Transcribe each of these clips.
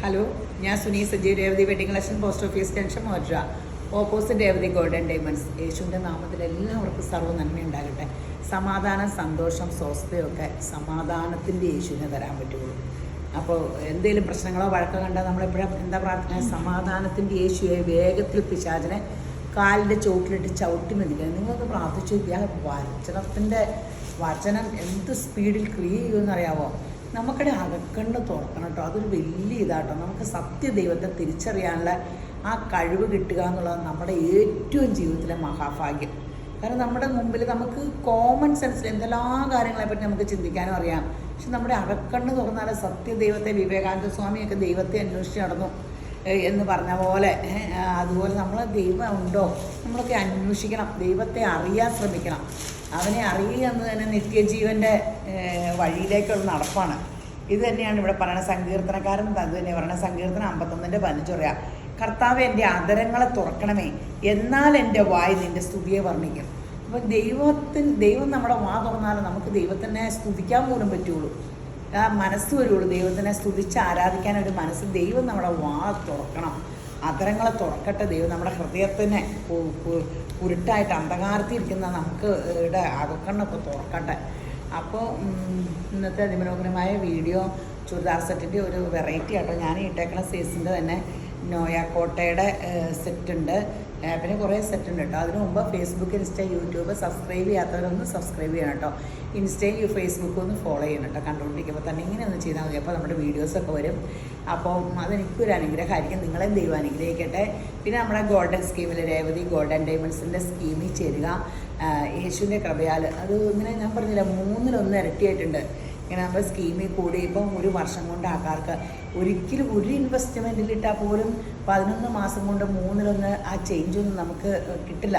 Hello, ഞാൻ Suni Sajeev, Revathi wedding collection, post office junction, മോഡ്ര, opposite Revathi golden diamonds. യേശുവിൻ്റെ നാമത്തിൽ എല്ലാവർക്കും സർവ്വ നന്മയുണ്ടാകട്ടെ. സമാധാനം, സന്തോഷം, സ്വസ്ഥതയൊക്കെ സമാധാനത്തിൻ്റെ യേശുവിനെ തരാൻ പറ്റുള്ളൂ. അപ്പോൾ എന്തെങ്കിലും പ്രശ്നങ്ങളോ വഴക്കോ കണ്ടാൽ നമ്മളെപ്പോഴും എന്താ പ്രാർത്ഥന? സമാധാനത്തിൻ്റെ യേശുവെ വേഗത്തിൽ പിശാചിനെ കാലിൻ്റെ ചോട്ടിലിട്ട് ചവിട്ടി മെതിക്കണം. നിങ്ങൾക്ക് പ്രാർത്ഥിച്ചു വചനം എന്ത് സ്പീഡിൽ ക്രിയ ചെയ്യുമെന്നറിയാമോ? നമുക്കിടെ അകക്കണ്ണ് തുറക്കണം കേട്ടോ. അതൊരു വലിയ ഇതാട്ടോ. നമുക്ക് സത്യദൈവത്തെ തിരിച്ചറിയാനുള്ള ആ കഴിവ് കിട്ടുക എന്നുള്ളത് നമ്മുടെ ഏറ്റവും ജീവിതത്തിലെ മഹാഭാഗ്യം. കാരണം നമ്മുടെ മുമ്പിൽ നമുക്ക് കോമൺ സെൻസിൽ എന്തെല്ലാം കാര്യങ്ങളെപ്പറ്റി നമുക്ക് ചിന്തിക്കാനും അറിയാം. പക്ഷെ നമ്മുടെ അകക്കണ്ണ് തുറന്നാൽ സത്യദൈവത്തെ, വിവേകാനന്ദ സ്വാമിയൊക്കെ ദൈവത്തെ അന്വേഷിച്ച് നടന്നു എന്ന് പറഞ്ഞ പോലെ, അതുപോലെ നമ്മൾ ദൈവം ഉണ്ടോ നമ്മളൊക്കെ അന്വേഷിക്കണം. ദൈവത്തെ അറിയാൻ ശ്രമിക്കണം. അവനെ അറിയുക എന്ന് തന്നെ നിത്യജീവൻ്റെ വഴിയിലേക്കുള്ള നടപ്പാണ്. ഇത് തന്നെയാണ് ഇവിടെ പറയുന്നത്. സങ്കീർത്തനക്കാരൻ അത് തന്നെ പറയുന്നത്. സങ്കീർത്തനം 51:15 കർത്താവ് എൻ്റെ അധരങ്ങളെ തുറക്കണമേ, എന്നാൽ എൻ്റെ വായ് നിൻ്റെ സ്തുതിയെ വർണ്ണിക്കും. അപ്പോൾ ദൈവം നമ്മുടെ വാ തുറന്നാലും നമുക്ക് ദൈവത്തിനെ സ്തുതിക്കാൻ പോലും പറ്റുള്ളൂ. ആ മനസ്സ് വരുള്ളൂ. ദൈവത്തിനെ സ്തുതിച്ച് ആരാധിക്കാനൊരു മനസ്സ്. ദൈവം നമ്മുടെ വാ തുറക്കണം, അധരങ്ങളെ തുറക്കട്ടെ. ദൈവം നമ്മുടെ ഹൃദയത്തിനെ ഉരുട്ടായിട്ട് അന്ധകാരത്തിരിക്കുന്ന നമുക്ക് അകക്കണ്ണൊക്കെ തുറക്കട്ടെ. അപ്പോൾ ഇന്നത്തെ അതിമനോഹരമായ വീഡിയോ ചുരിദാർ സെറ്റിൻ്റെ ഒരു വെറൈറ്റി ആട്ടോ. ഞാൻ ഇട്ടേക്കണ സൈസിൻ്റെ തന്നെ നോയാക്കോട്ടയുടെ സെറ്റുണ്ട്, പിന്നെ കുറേ സെറ്റുണ്ട് കേട്ടോ. അതിനു മുമ്പ് ഫേസ്ബുക്ക്, ഇൻസ്റ്റ, യൂട്യൂബ് സബ്സ്ക്രൈബ് ചെയ്യാത്തവരൊന്ന് സബ്സ്ക്രൈബ് ചെയ്യണം കേട്ടോ. ഇൻസ്റ്റയും ഫേസ്ബുക്കും ഒന്ന് ഫോളോ ചെയ്യണം കേട്ടോ. കണ്ടുകൊണ്ടിരിക്കുമ്പോൾ തന്നെ ഇങ്ങനെ ഒന്ന് ചെയ്താൽ മതി. അപ്പോൾ നമ്മുടെ വീഡിയോസൊക്കെ വരും. അപ്പോൾ അതെനിക്കൊരു അനുഗ്രഹമായിരിക്കും. നിങ്ങളെയും ദൈവം അനുഗ്രഹിക്കട്ടെ. പിന്നെ നമ്മുടെ ഗോൾഡൻ സ്കീമിൽ, രേവതി ഗോൾഡൻ ഡയമണ്ട്സിൻ്റെ സ്കീമിൽ ചേരുക. യേശുവിൻ്റെ കൃപയാൽ അത് ഇങ്ങനെ ഞാൻ പറഞ്ഞില്ല, 3-1 ഇരട്ടിയായിട്ടുണ്ട്. ഇങ്ങനെ നമ്മൾ സ്കീമിൽ കൂടി ഇപ്പം 1 വർഷം കൊണ്ട് ആൾക്കാർക്ക് ഒരിക്കലും ഒരു ഇൻവെസ്റ്റ്മെൻറ്റിലിട്ടാൽ പോലും 11 മാസം കൊണ്ട് 3-1 ആ ചേഞ്ചൊന്നും നമുക്ക് കിട്ടില്ല.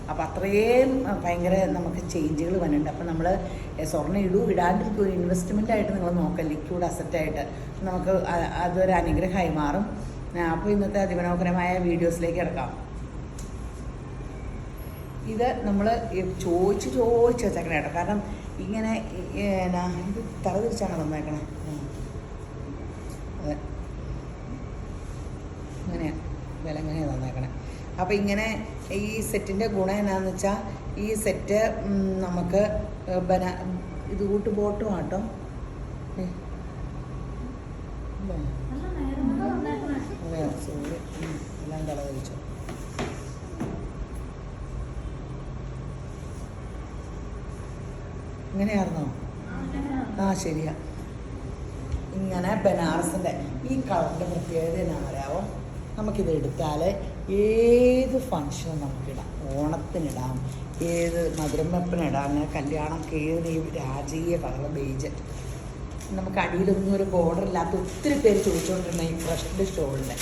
അപ്പോൾ അത്രയും ഭയങ്കര നമുക്ക് ചേഞ്ചുകൾ വന്നിട്ടുണ്ട്. അപ്പോൾ നമ്മൾ സ്വർണ്ണം ഇടാണ്ടിരിക്കും. ഒരു ഇൻവെസ്റ്റ്മെൻറ്റായിട്ട് നിങ്ങൾ നോക്കാം, ലിക്വിഡ് അസറ്റായിട്ട് നമുക്ക് അതൊരു അനുഗ്രഹമായി മാറും. അപ്പോൾ ഇന്നത്തെ അതിമനോഹരമായ വീഡിയോസിലേക്ക് കിടക്കാം. ഇത് നമ്മൾ ചോദിച്ച് വെച്ചേക്കണേ കേട്ടോ. കാരണം ഇങ്ങനെ ഇത് തറ തിരിച്ചാണ് തന്നേക്കണേ. അതെ, ഇങ്ങനെയാണ് വില, ഇങ്ങനെയാണ് തന്നേക്കണേ. അപ്പോൾ ഇങ്ങനെ ഈ സെറ്റിൻ്റെ ഗുണം എന്നാന്ന് വെച്ചാൽ, ഈ സെറ്റ് നമുക്ക് ഇത് കൂട്ട് ബോട്ടും ആട്ടോ. അതെയോ, സോറി, എല്ലാം തല തിരിച്ചോ. ഇങ്ങനെയായിരുന്നോ? ആ, ശരിയാ. ഇങ്ങനെ ബനാറസിൻ്റെ ഈ കളറിൻ്റെ പ്രത്യേകത എന്നാണ് അറിയാമോ? നമുക്കിത് എടുത്താൽ ഏത് ഫങ്ഷനും നമുക്കിടാം. ഓണത്തിനിടാം, ഏത് മധുരം വെപ്പിനിടാം, അങ്ങനെ കല്യാണമൊക്കെ ഏത് രാജകീയ കളർ ബേജ്. നമുക്ക് അടിയിലൊന്നും ഒരു ബോർഡർ ഇല്ലാത്ത ഒത്തിരി പേര് ചോദിച്ചുകൊണ്ടിരുന്ന ഈ ക്രഷ്ഡ് സ്റ്റോളിൻ്റെ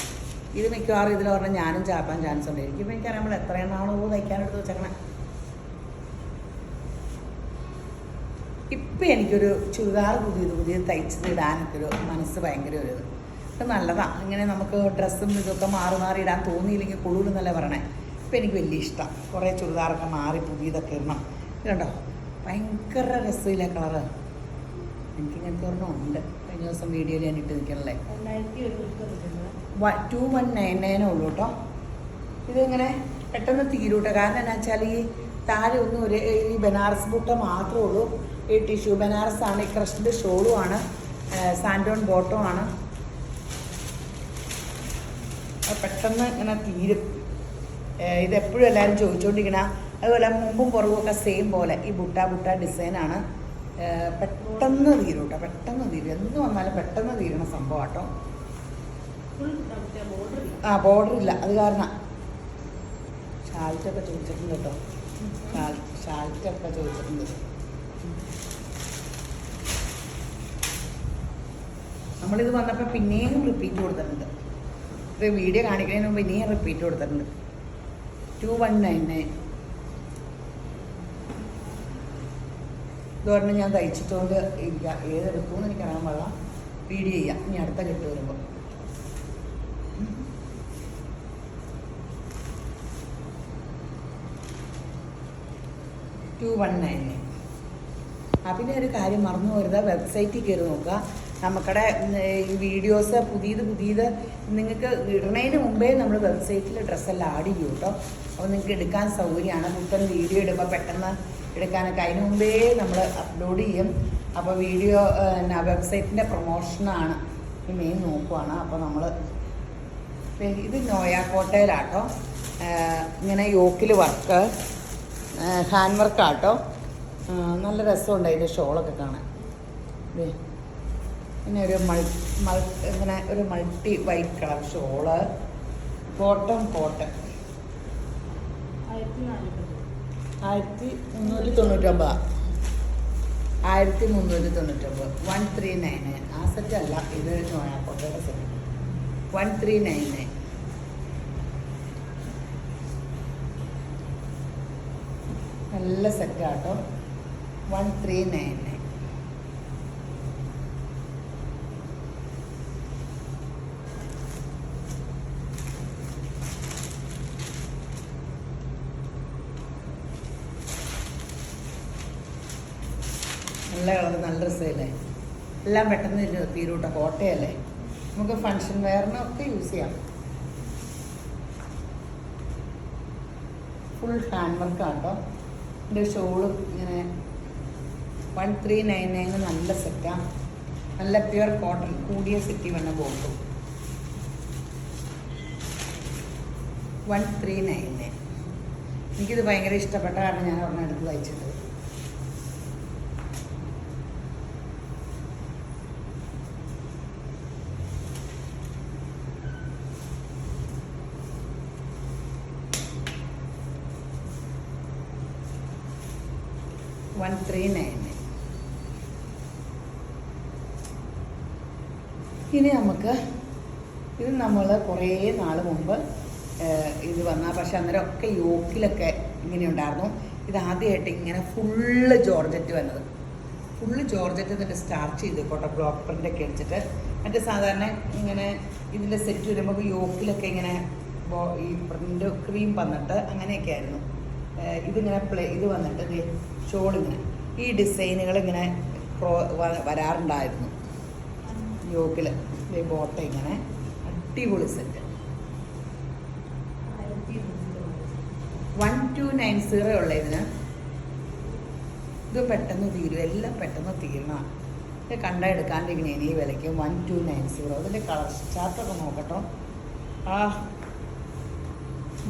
ഇത് മിക്കവാറും ഇതിൽ പറഞ്ഞാൽ ഞാനും ചാപ്പാൻ ചാൻസ് ഉണ്ട്. എനിക്കിപ്പോൾ എനിക്കറിയാൻ എത്ര എണ്ണാണോ തയ്ക്കാനെടുത്ത് വെച്ചേക്കണേ. ഇപ്പം എനിക്കൊരു ചുരിദാർ പുതിയത് തയ്ച്ചത് ഇടാനൊക്കെ ഒരു മനസ്സ് ഭയങ്കര ഒരു ഇത് നല്ലതാണ്. ഇങ്ങനെ നമുക്ക് ഡ്രസ്സും ഇതൊക്കെ മാറി ഇടാൻ തോന്നിയില്ലെങ്കിൽ കൊള്ളൂലെന്നല്ല പറയണേ. ഇപ്പം എനിക്ക് വലിയ ഇഷ്ടം. കുറേ ചുരിദാറൊക്കെ മാറി പുതിയതൊക്കെ ഇടണം. ഇതുണ്ടോ, ഭയങ്കര രസമില്ല കളറ്. എനിക്കിങ്ങനത്തെ ഒരെണ്ണം ഉണ്ട്. കഴിഞ്ഞ ദിവസം വീഡിയോയിൽ ഞാൻ ഇട്ട് നിൽക്കണല്ലേ. 2199 ഉള്ളൂ കേട്ടോ. ഇതിങ്ങനെ പെട്ടെന്ന് തീരൂട്ടോ. കാരണം എന്താ വെച്ചാൽ ഈ താഴെ ഒന്നും ഈ ബനാറസ് ബുട്ട മാത്രമേ ഉള്ളൂ. ഈ ടിഷ്യൂ ബനാറസാണ്. ഈ ക്രഷ്ഡ് ഷോളുമാണ്, സാൻഡോൺ ബോട്ടമാണ്. പെട്ടെന്ന് ഇങ്ങനെ തീരും. ഇതെപ്പോഴും എല്ലാവരും ചോദിച്ചുകൊണ്ടിരിക്കണ. അതുപോലെ മുമ്പും പുറകുമൊക്കെ സെയിം പോലെ ഈ ബുട്ട ഡിസൈനാണ്. പെട്ടെന്ന് തീരും കേട്ടോ, പെട്ടെന്ന് തീരും. എന്ന് വന്നാലും പെട്ടെന്ന് തീരണ സംഭവം കേട്ടോ. ആ, ബോർഡർ ഇല്ല, അത് കാരണം. ഷാൾട്ടൊക്കെ ചോദിച്ചിട്ടുണ്ട് കേട്ടോ. ഷാൾട്ടൊക്കെ ചോദിച്ചിട്ടുണ്ട്. നമ്മളിത് വന്നപ്പോൾ പിന്നെയും റിപ്പീറ്റ് കൊടുത്തിട്ടുണ്ട്. ഇത് വീഡിയോ കാണിക്കുന്നതിന് മുമ്പ് ഇനിയും റിപ്പീറ്റ് കൊടുത്തിട്ടുണ്ട്. 2199 ഇതൊരെണ്ണം ഞാൻ തയ്ച്ചിട്ടുകൊണ്ട് ഇല്ല. ഏതെടുക്കുമെന്ന് എനിക്കറിയാൻ പാടില്ല. വീഡിയോ ചെയ്യാം ഇനി അടുത്ത കെട്ട് വരുമ്പോൾ. 219. പിന്നെ ഒരു കാര്യം മറന്നു പോരുത്, വെബ്സൈറ്റിൽ കയറി നോക്കുക. നമുക്കടെ ഈ വീഡിയോസ് പുതിയത് നിങ്ങൾക്ക് ഇടുന്നതിന് മുമ്പേ നമ്മൾ വെബ്സൈറ്റിൽ ഡ്രസ്സെല്ലാം ആഡ് ചെയ്യും കേട്ടോ. അപ്പോൾ നിങ്ങൾക്ക് എടുക്കാൻ സൗകര്യമാണ്. പുത്തൻ വീഡിയോ ഇടുമ്പോൾ പെട്ടെന്ന് എടുക്കാനൊക്കെ അതിന് മുമ്പേ നമ്മൾ അപ്ലോഡ് ചെയ്യും. അപ്പോൾ വീഡിയോ വെബ്സൈറ്റിൻ്റെ പ്രൊമോഷനാണ് ഈ മെയിൻ നോക്കുവാണ്. അപ്പോൾ നമ്മൾ ഇത് നോയാക്കോട്ടയിലാട്ടോ. ഇങ്ങനെ യോക്കിൽ വർക്ക് ഹാൻഡ് വർക്കാട്ടോ. നല്ല രസമുണ്ട് അതിൻ്റെ ഷോളൊക്കെ കാണാൻ. പിന്നെ ഒരു ഇങ്ങനെ ഒരു multi white colour shawl, cotton 1399. 1399 139. ആ സെറ്റ് അല്ല, ഇത് കോട്ടയുടെ സെറ്റ് 1399. നല്ല സെറ്റാട്ടോ. 1399. നല്ല കളർ, നല്ല രസമല്ലേ? എല്ലാം പെട്ടെന്ന് തീരൂട്ട. കോട്ടയല്ലേ, നമുക്ക് ഫങ്ഷൻ വെയറിനൊക്കെ യൂസ് ചെയ്യാം. ഫുൾ ഹാൻഡ് വർക്കാട്ടോ. ഇതിൻ്റെ ഷോളും ഇങ്ങനെ 1399. നല്ല സെറ്റാണ്. നല്ല പ്യുവർ കോട്ടൺ, കൂടിയ സിറ്റി വന്ന ബോട്ടും 1399. എനിക്കിത് ഭയങ്കര ഇഷ്ടപ്പെട്ട കാരണം ഞാൻ ഒരെണ്ണം എടുത്ത് തയ്ച്ചിട്ട്. ഇനി നമുക്ക് ഇത് നമ്മൾ കുറേ നാൾ മുമ്പ് ഇത് വന്നാൽ, പക്ഷെ അന്നേരമൊക്കെ യോക്കിലൊക്കെ ഇങ്ങനെ ഉണ്ടായിരുന്നു. ഇത് ആദ്യമായിട്ട് ഇങ്ങനെ ഫുള്ള് ജോർജറ്റ് വന്നത്. ഫുള്ള് ജോർജറ്റ് എന്നിട്ട് സ്റ്റാർച്ച് ചെയ്ത് കോട്ട ബ്ലോക്ക് പ്രിൻ്റൊക്കെ അടിച്ചിട്ട്. മറ്റേ സാധാരണ ഇങ്ങനെ ഇതിൻ്റെ സെറ്റ് വരുമ്പോൾ യോക്കിലൊക്കെ ഇങ്ങനെ ഈ പ്രിൻ്റ് ക്രീം വന്നിട്ട് അങ്ങനെയൊക്കെ ആയിരുന്നു. ഇതിങ്ങനെ ഇത് വന്നിട്ട് ഷോളിങ്ങനെ ഈ ഡിസൈനുകൾ ഇങ്ങനെ വരാറുണ്ടായിരുന്നു യോക്കിൽ. ബോട്ട ഇങ്ങനെ അടിപൊളി സെറ്റ് 1290 ഉള്ള ഇതിന്. ഇത് പെട്ടെന്ന് തീരും, എല്ലാം പെട്ടെന്ന് തീരണം. ഇത് കണ്ടെടുക്കാണ്ടിരിക്കണേ ഈ വിലയ്ക്ക് 1290. അതിൻ്റെ കളർ ചാർട്ടൊക്കെ നോക്കട്ടോ. ആ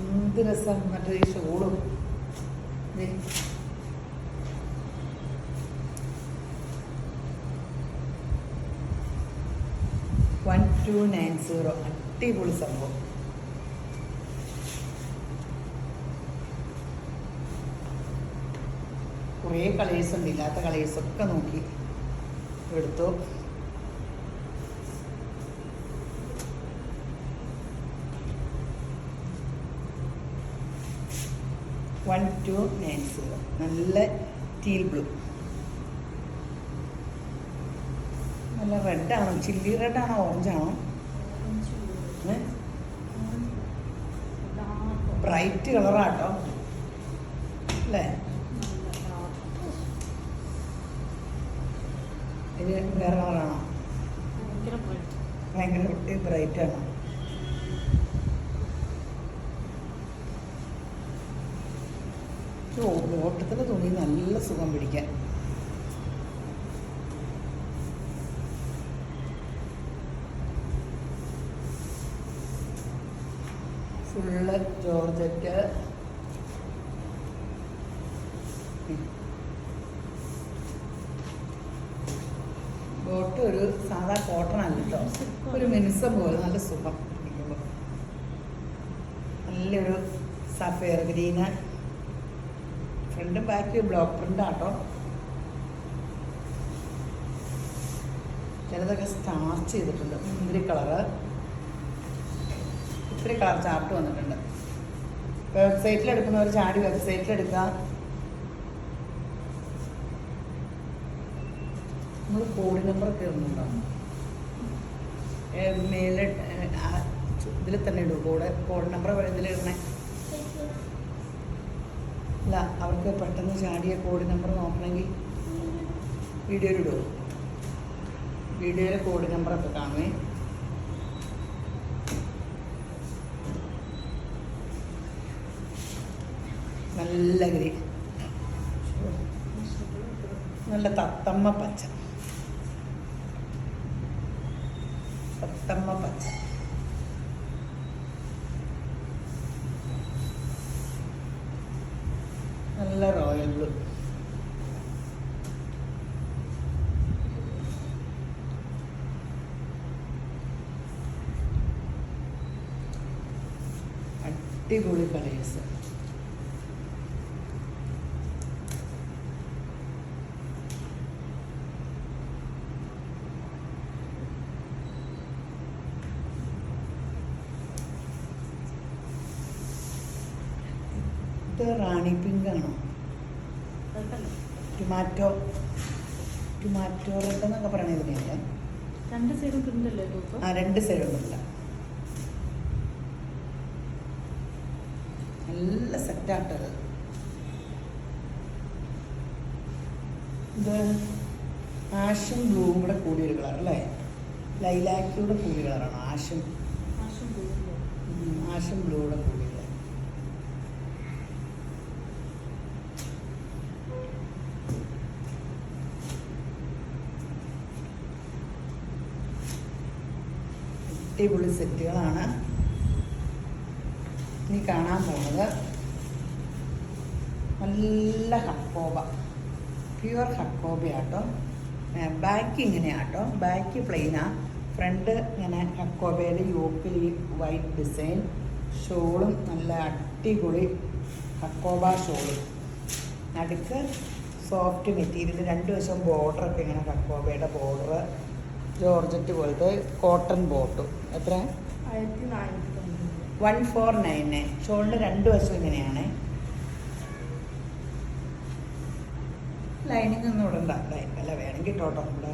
എന്ത് രസം. മറ്റേ ഈ ഷോളും 1290. അടിപൊളി സംഭവം. കുറേ കളേഴ്സ് ഉണ്ട്, ഇല്ലാത്ത കളേഴ്സൊക്കെ നോക്കി എടുത്തു. $1290. നല്ല ടീൽ ബ്ലൂ. നല്ല റെഡാണോ, ചില്ലി റെഡാണോ, ഓറഞ്ചാണോ? ബ്രൈറ്റ് കളറാട്ടോ അല്ലേ? ഇത് വേറെ കളറാണോ? ഭയങ്കര ബ്രൈറ്റ് ആണോ? ഓട്ടത്തിൻ്റെ തുണി നല്ല സുഖം പിടിക്കാൻ. Full georgette. ബോട്ട് ഒരു സാധാ കോട്ടൺ അല്ല കേട്ടോ, ഒരു മിനുസം പോലെ നല്ല സുഖം. നല്ലൊരു സഫയർ ഗ്രീന്. ഫ്രണ്ടും ബാക്കും ബ്ലോക്ക് പ്രിൻ്റാട്ടോ. ചിലതൊക്കെ സ്റ്റാർച്ച് ചെയ്തിട്ടുണ്ട്. മുന്തിരി കളറ്, ഇത്തിരി കളർ ചാർട്ട് വന്നിട്ടുണ്ട്. വെബ്സൈറ്റിൽ എടുക്കുന്നവർ ചാടി വെബ്സൈറ്റിലെടുക്കുക. നമ്മൾ കോഡ് നമ്പർ കയറുന്നുണ്ടോ? മേലെ ഇതിൽ തന്നെ ഇടും കോഡ് നമ്പർ ഇതിലിടണേ. അല്ല, അവർക്ക് പെട്ടെന്ന് ചാടിയ കോഡ് നമ്പർ നോക്കണമെങ്കിൽ വീഡിയോയിൽ ഇടുമോ? വീഡിയോയിലെ കോഡ് നമ്പറൊക്കെ കാണുമേ. നല്ല ഗ്രീൻ, നല്ല തത്തമ്മ പച്ച, തത്തമ്മ പച്ച. നല്ല റോയൽ ബ്ലൂ. അടിപൊളി കളേഴ്സ്. ഇത് റാണി പിങ്ക് ആണോ? ടൊമാറ്റോ റെഡ് എന്നൊക്കെ പറയണത് ഇതിനെ. രണ്ട് സൈഡും പ്രിൻ്റല്ലേ? ആ, രണ്ട് സൈഡും പ്രിൻ്റ്. നല്ല സെറ്റാട്ടത്. ഇത് ആഷും ബ്ലൂവും കൂടെ കൂടിയൊരു കളർ അല്ലേ? ലൈലാക്കിയുടെ കൂടിയ കളറാണ് ആഷും ബ്ലൂയുടെ കൂടിയ. അടിപൊളി സെറ്റുകളാണ് ഇനി കാണാൻ പോകുന്നത്. നല്ല ഹക്കോബ, പ്യുവർ ഹക്കോബയാട്ടോ. ബാക്ക് ഇങ്ങനെയാട്ടോ, ബാക്ക് പ്ലെയിനാ, ഫ്രണ്ട് ഇങ്ങനെ ഹക്കോബയുടെ യോക്കിൽ ഈ വൈറ്റ് ഡിസൈൻ. ഷോളും നല്ല അടിപൊളി ഹക്കോബ ഷോളും. നടുക്ക് സോഫ്റ്റ് മെറ്റീരിയൽ, രണ്ട് വശം ബോർഡറൊക്കെ ഇങ്ങനെ ഹക്കോബയുടെ ബോർഡർ, ജോർജറ്റ് പോലത്തെ കോട്ടൺ ബോട്ടും. എത്ര? 1499. ഷോളിൻ്റെ രണ്ട് വശം ഇങ്ങനെയാണ്. ലൈനിങ് ഒന്നും ഇടണ്ട, അല്ല വേണമെങ്കിൽ ഇട്ടോട്ടോ. നമ്മുടെ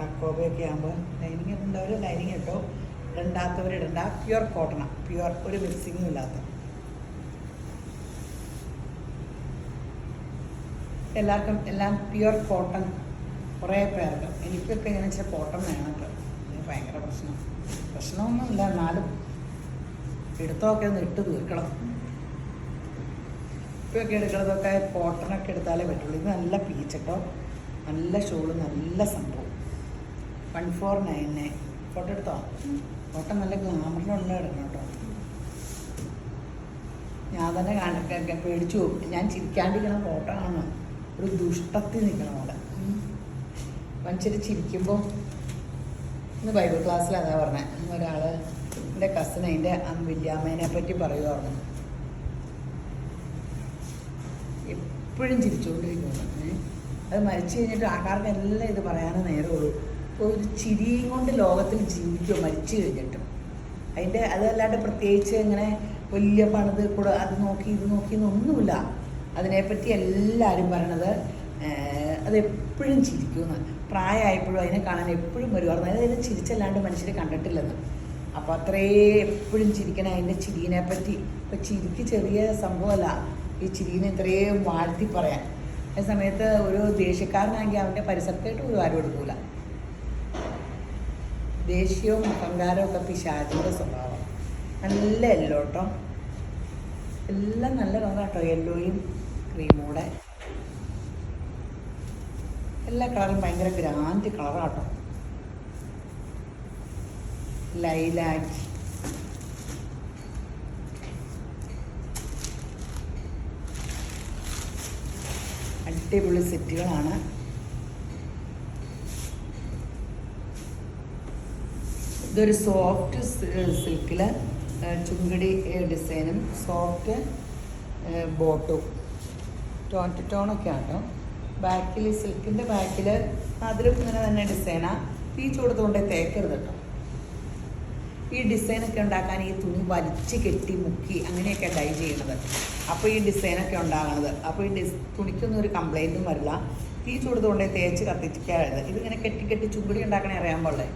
ഹക്കോബയൊക്കെ ആകുമ്പോൾ ലൈനിങ് ഇടേണ്ടവർ ലൈനിങ് ഇട്ടോ, ഇടണ്ടാത്തവർ ഇടണ്ട. പ്യുവർ കോട്ടണാണ്, പ്യുവർ, ഒരു മിക്സിങ്ങും ഇല്ലാത്ത. എല്ലാവർക്കും എല്ലാം പ്യുവർ കോട്ടൺ. കുറേ പേർക്ക്, എനിക്കൊക്കെ ഇങ്ങനെ വെച്ചാൽ കോട്ടൺ വേണം കേട്ടോ. ഭയങ്കര പ്രശ്നമൊന്നുമില്ല, എന്നാലും എടുത്തൊക്കെ ഒന്ന് ഇട്ട് തീർക്കണം. ഇപ്പൊക്കെ എടുക്കുന്നതൊക്കെ കോട്ടണൊക്കെ എടുത്താലേ പറ്റുള്ളൂ. ഇത് നല്ല പീച്ചട്ടോ, നല്ല ഷോള്, നല്ല സംഭവം. 1499. ഫോട്ടോ എടുത്തോ? ഫോട്ടോ നല്ല ഗ്ലാമറിനുള്ള എടുക്കണം കേട്ടോ. ഞാൻ തന്നെ പേടിച്ചു പോകും. ഞാൻ ചിരിക്കാണ്ടിരിക്കണ ഫോട്ടോ കാണണം, ഒരു ദുഷ്ടത്തിൽ നിൽക്കണ പോലെ. മനുഷ്യർ ചിരിക്കുമ്പോൾ, ഇന്ന് ബൈബിൾ ക്ലാസ്സിൽ അതാ പറഞ്ഞത്. ഒരാൾ എൻ്റെ കസിൻ അതിൻ്റെ വല്യാമ്മേനെ പറ്റി പറയുമായിരുന്നു. എപ്പോഴും ചിരിച്ചുകൊണ്ടിരിക്കുന്നു. അത് മരിച്ചു കഴിഞ്ഞിട്ട് ആൾക്കാർക്ക് എല്ലാം ഇത് പറയാനേ നേരമുള്ളൂ. അപ്പോൾ ഒരു ചിരിയും കൊണ്ട് ലോകത്തിൽ ജീവിക്കുമോ മരിച്ചു കഴിഞ്ഞിട്ടും. അതിൻ്റെ അതല്ലാണ്ട് പ്രത്യേകിച്ച് ഇങ്ങനെ വലിയ പണിത് കൂടെ അത് നോക്കി ഇത് നോക്കി എന്നൊന്നുമില്ല. അതിനെപ്പറ്റി എല്ലാവരും പറയണത് അതെപ്പോഴും ചിരിക്കുമെന്ന്. പ്രായമായപ്പോഴും അതിനെ കാണാൻ എപ്പോഴും വരുമായിരുന്നു. അതായത് ചിരിച്ചല്ലാണ്ട് മനുഷ്യരെ കണ്ടിട്ടില്ലെന്ന്. അപ്പോൾ അത്രേ എപ്പോഴും ചിരിക്കണം അതിൻ്റെ ചിരീനെ പറ്റി. ഇപ്പം ചിരിക്ക് ചെറിയ സംഭവമല്ല ഈ ചിരീനെ ഇത്രയും വാഴ്ത്തി പറയാൻ. ആ സമയത്ത് ഒരു ദേഷ്യക്കാരനാണെങ്കിൽ അവൻ്റെ പരിസരത്തായിട്ട് ഒരു ആരും എടുക്കൂല. ദേഷ്യവും അഹങ്കാരവും ഒക്കെ പിശാചിൻ്റെ സ്വഭാവം. നല്ല യെല്ലോ കേട്ടോ, എല്ലാം നല്ല കളറാട്ടോ. യെല്ലോയും ക്രീമൂടെ എല്ലാ കളറും ഭയങ്കര ഗ്രാൻഡ് കളറാട്ടോ. ലൈലാക്ക്, അടിപൊളി സെറ്റുകളാണ്. ഇതൊരു സോഫ്റ്റ് സിൽക്കിൽ ചുങ്കടി ഡിസൈനും സോഫ്റ്റ് ബോട്ടും ടോണൊക്കെ ആട്ടോ. ബാക്കിൽ സിൽക്കിൻ്റെ ബാക്കിൽ അതിലും ഇങ്ങനെ തന്നെ ഡിസൈനാണ്. പീച്ച് കൊടുത്തുകൊണ്ടേ തേക്കരുത് കേട്ടോ. ഈ ഡിസൈനൊക്കെ ഉണ്ടാക്കാൻ ഈ തുണി വലിച്ച് കെട്ടി മുക്കി അങ്ങനെയൊക്കെ ഡൈ ചെയ്യണത്. അപ്പോൾ ഈ ഡിസൈനൊക്കെ ഉണ്ടാകണത്. അപ്പോൾ ഈ തുണിക്കൊന്നും ഒരു കംപ്ലൈൻറ്റും വരില്ല. പീച്ച് കൊടുത്തുകൊണ്ടേ തേച്ച് കത്തിക്കാറുത്. ഇതിങ്ങനെ കെട്ടി കെട്ടി ചുങ്കടി ഉണ്ടാക്കണേ അറിയാൻ പാടില്ലേ.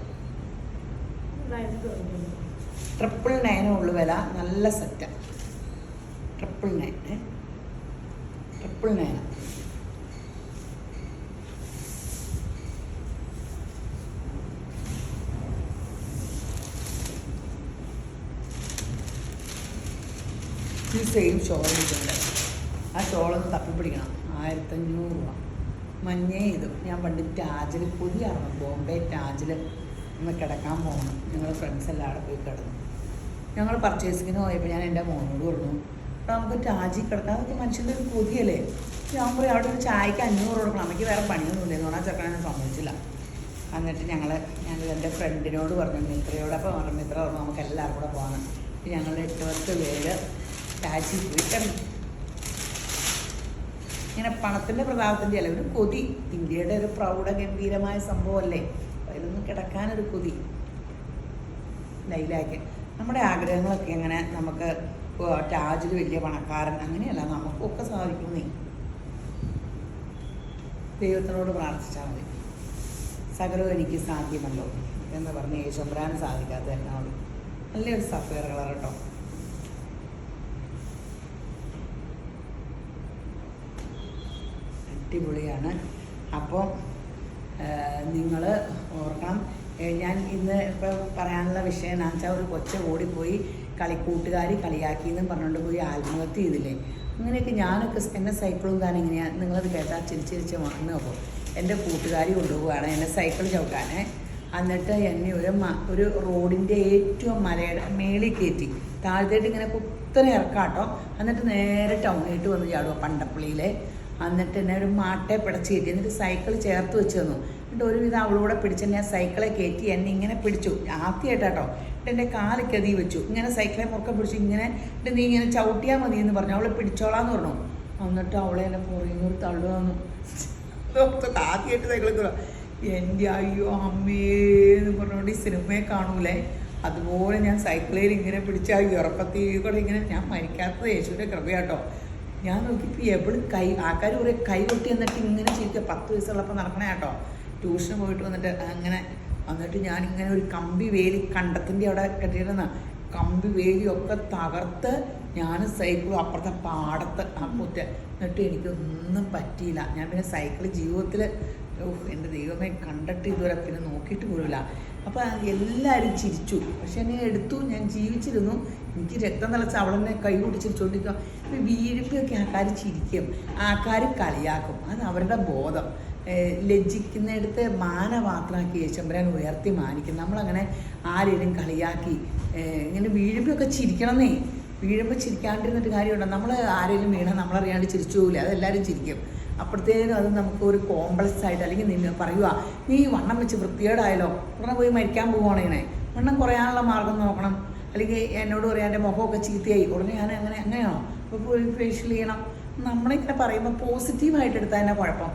999 ഉള്ളു വില. നല്ല സെറ്റാണ്. 999. ഈ സെയിം ഷോൾ ഇട്ടുണ്ട്. ആ ഷോളൊന്ന് തപ്പിപ്പിടിക്കണം. 1500 രൂപ. മഞ്ഞേ ഇതും. ഞാൻ പണ്ട് ടാജിൽ പുതിയാണ് ബോംബെ ടാജിൽ ഒന്ന് കിടക്കാൻ പോകണം. ഞങ്ങൾ ഫ്രണ്ട്സ് എല്ലാം അവിടെ പോയി കിടന്നു. ഞങ്ങൾ പർച്ചേസിങ്ങിന് പോയപ്പോൾ ഞാൻ എൻ്റെ മോനോട് പറഞ്ഞു, അപ്പോൾ നമുക്ക് ടാജിൽ കിടക്കാം. അതൊക്കെ മനുഷ്യൻ്റെ ഒരു കൊതിയല്ലേ. ഞാൻ പറയും അവിടെ ഒരു ചായക്ക് 500 കൊടുക്കണം. നമുക്ക് വേറെ പണിയൊന്നുമില്ല എന്ന് പറഞ്ഞാൽ ചെറുക്കനെ സമ്മതിച്ചില്ല. എന്നിട്ട് ഞാൻ എൻ്റെ ഫ്രണ്ടിനോട് പറഞ്ഞു, മിത്രയോട്. അപ്പോൾ പറഞ്ഞു, മിത്ര പറഞ്ഞു നമുക്ക് എല്ലാവരും കൂടെ പോകണം. ഞങ്ങൾ 8-10 പേര് ടാജി പോയി കിടന്നു. ഇങ്ങനെ പണത്തിൻ്റെ പ്രതാപത്തിൻ്റെ അല്ല, ഒരു കൊതി. ഇന്ത്യയുടെ ഒരു പ്രൗഢഗംഭീരമായ സംഭവമല്ലേ. അപ്പോൾ ഇതൊന്ന് കിടക്കാനൊരു കൊതി. ലൈലാക്ക് നമ്മുടെ ആഗ്രഹങ്ങളൊക്കെ എങ്ങനെ നമുക്ക് ടാജിൽ വലിയ പണക്കാരൻ അങ്ങനെയല്ല, നമുക്കൊക്കെ സാധിക്കുന്നേ. ദൈവത്തിനോട് പ്രാർത്ഥിച്ചാൽ മതി. സകലവും എനിക്ക് സാധ്യമല്ലോ എന്ന് പറഞ്ഞ് യേശുമ്പരാൻ സാധിക്കാത്ത എന്നോട്. നല്ലൊരു സഫയർ കളർ കേട്ടോ. അടിപൊളിയാണ്. അപ്പോൾ നിങ്ങൾ ഓർക്കണം, ഞാൻ ഇന്ന് ഇപ്പോൾ പറയാനുള്ള വിഷയം എന്താണെന്ന് വെച്ചാൽ, ഒരു കൊച്ച ഓടിപ്പോയി കൂട്ടുകാരി കളിയാക്കിയെന്നും പറഞ്ഞുകൊണ്ട് പോയി ആത്മഹത്യ ചെയ്തില്ലേ. അങ്ങനെയൊക്കെ ഞാനൊക്കെ എൻ്റെ സൈക്കിളും താൻ ഇങ്ങനെയാണ്. നിങ്ങളത് കേട്ടാൽ ചിരിച്ചിരിച്ച് വന്നു നോക്കും. എൻ്റെ കൂട്ടുകാരി കൊണ്ടുപോവുകയാണ് എന്നെ സൈക്കിൾ ചവിട്ടാനേ. എന്നിട്ട് എന്നെ ഒരു റോഡിൻ്റെ ഏറ്റവും മലയുടെ മേളിൽ കയറ്റി താഴത്തേട്ട് ഇങ്ങനെ കുത്തനെ ഇറക്കാട്ടോ. എന്നിട്ട് നേരെ ടൗണിലേക്ക് വന്ന് ചാടുക പണ്ടപ്പള്ളിയിലെ. എന്നിട്ട് എന്നെ ഒരു മാട്ടെ പിടച്ച് കയറ്റി. എന്നിട്ട് സൈക്കിൾ ചേർത്ത് വെച്ച് തന്നു. എന്നിട്ട് ഒരുവിധം അവളൂടെ പിടിച്ച് ഞാൻ സൈക്കിളെ കയറ്റി എന്നെ ഇങ്ങനെ പിടിച്ചു. ആദ്യമായിട്ടാട്ടോ. എന്നിട്ട് എൻ്റെ കാല് കതി വെച്ചു. ഇങ്ങനെ സൈക്കിളെ മുറുക്കെ പിടിച്ചു. ഇങ്ങനെ എന്നിട്ട് നീ ഇങ്ങനെ ചവിട്ടിയാൽ മതി എന്ന് പറഞ്ഞു. അവളെ പിടിച്ചോളാന്ന് പറഞ്ഞു. എന്നിട്ട് അവളെ എന്നെ പുറകിൽ ഒരു തള്ളു തന്നു. ആദ്യമായിട്ട് സൈക്കിളിൽ കയറുക. എൻ്റെ അയ്യോ അമ്മേന്ന് പറഞ്ഞുകൊണ്ട് ഈ സിനിമയെ കാണൂലേ, അതുപോലെ ഞാൻ സൈക്കിളിൽ ഇങ്ങനെ പിടിച്ച ഉറക്കത്തിൽ കൂടെ ഇങ്ങനെ. ഞാൻ മരിക്കാത്തത് യേശുവിൻ്റെ കൃപയാട്ടോ. ഞാൻ നോക്കിയപ്പോൾ എവിടെ ആൾക്കാർ കുറേ കൈ കൊട്ടി എന്നിട്ട് ഇങ്ങനെ ചിരിക്കുക. 10 വയസ്സുള്ളപ്പോൾ നടക്കണേ കേട്ടോ. ട്യൂഷന് പോയിട്ട് വന്നിട്ട് അങ്ങനെ എന്നിട്ട് ഞാനിങ്ങനെ ഒരു കമ്പി വേലി കണ്ടത്തിൻ്റെ അവിടെ കെട്ടിയിരുന്ന കമ്പി വേലിയൊക്കെ തകർത്ത് ഞാൻ സൈക്കിളും അപ്പുറത്തെ പാടത്ത് അപ്പുറ്റ. എന്നിട്ട് എനിക്കൊന്നും പറ്റിയില്ല. ഞാൻ പിന്നെ സൈക്കിൾ ജീവിതത്തിൽ എൻ്റെ ദൈവമേ കണ്ടിട്ട് ഇതുവരെ പിന്നെ നോക്കിയിട്ട് പോലുമില്ല. അപ്പോൾ എല്ലാവരും ചിരിച്ചു. പക്ഷെ എന്നെ എടുത്തു. ഞാൻ ജീവിച്ചിരുന്നു. എനിക്ക് രക്തം തിളച്ച് അവളെന്നെ കൈ പിടിച്ചിരിച്ചുകൊണ്ടിരിക്കുക. ഇപ്പോൾ വീഴ്ചയൊക്കെ ആൾക്കാർ ചിരിക്കും, ആൾക്കാർ കളിയാക്കും. അത് അവരുടെ ബോധം. ലജ്ജിക്കുന്നിടത്ത് മാനപാത്രമാക്കി യേശുമ്പരാൻ ഉയർത്തി മാനിക്കും. നമ്മളങ്ങനെ ആരെയും കളിയാക്കി ഇങ്ങനെ വീഴുമ്പോഴൊക്കെ ചിരിക്കണമെന്നേ. വീഴുമ്പോൾ ചിരിക്കാണ്ടിരുന്നിട്ട് കാര്യമുണ്ടോ? നമ്മൾ ആരെങ്കിലും വീണാൽ നമ്മളറിയാണ്ട് ചിരിച്ചു പോകില്ല. അതെല്ലാവരും ചിരിക്കും. അപ്പോഴത്തേനും അത് നമുക്കൊരു കോംപ്ലക്സ് ആയിട്ട്, അല്ലെങ്കിൽ നിന്ന് പറയുക നീ വണ്ണം വെച്ച് വൃത്തികേടായാലോ, ഉടനെ പോയി മരിക്കാൻ പോവുകയാണേ. വണ്ണം കുറയാനുള്ള മാർഗം നോക്കണം. അല്ലെങ്കിൽ എന്നോട് പറയാം എൻ്റെ മുഖമൊക്കെ ചീത്തയായി, ഉടനെ ഞാൻ അങ്ങനെയാണോ അപ്പോൾ പോയി ഫേഷ്യൽ ചെയ്യണം. നമ്മളിങ്ങനെ പറയുമ്പോൾ പോസിറ്റീവായിട്ട് എടുത്താൽ തന്നെ കുഴപ്പം.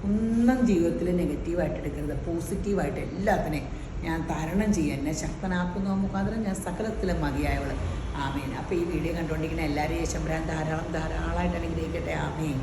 ഒന്നും ജീവിതത്തിൽ നെഗറ്റീവായിട്ട് എടുക്കരുത്. പോസിറ്റീവായിട്ട് എല്ലാത്തിനെയും ഞാൻ തരണം ചെയ്യുക. എന്നെ ശക്തനാക്കുന്ന മുഖാന്തരം ഞാൻ സകലത്തിലും മതിയായവൾ. ആമേൻ. അപ്പോൾ ഈ വീഡിയോ കണ്ടുകൊണ്ടിരിക്കുന്ന എല്ലാവരെയും യേശുമ്പരാൻ ധാരാളമായിട്ട് അനുഗ്രഹിക്കട്ടെ. ആമേൻ.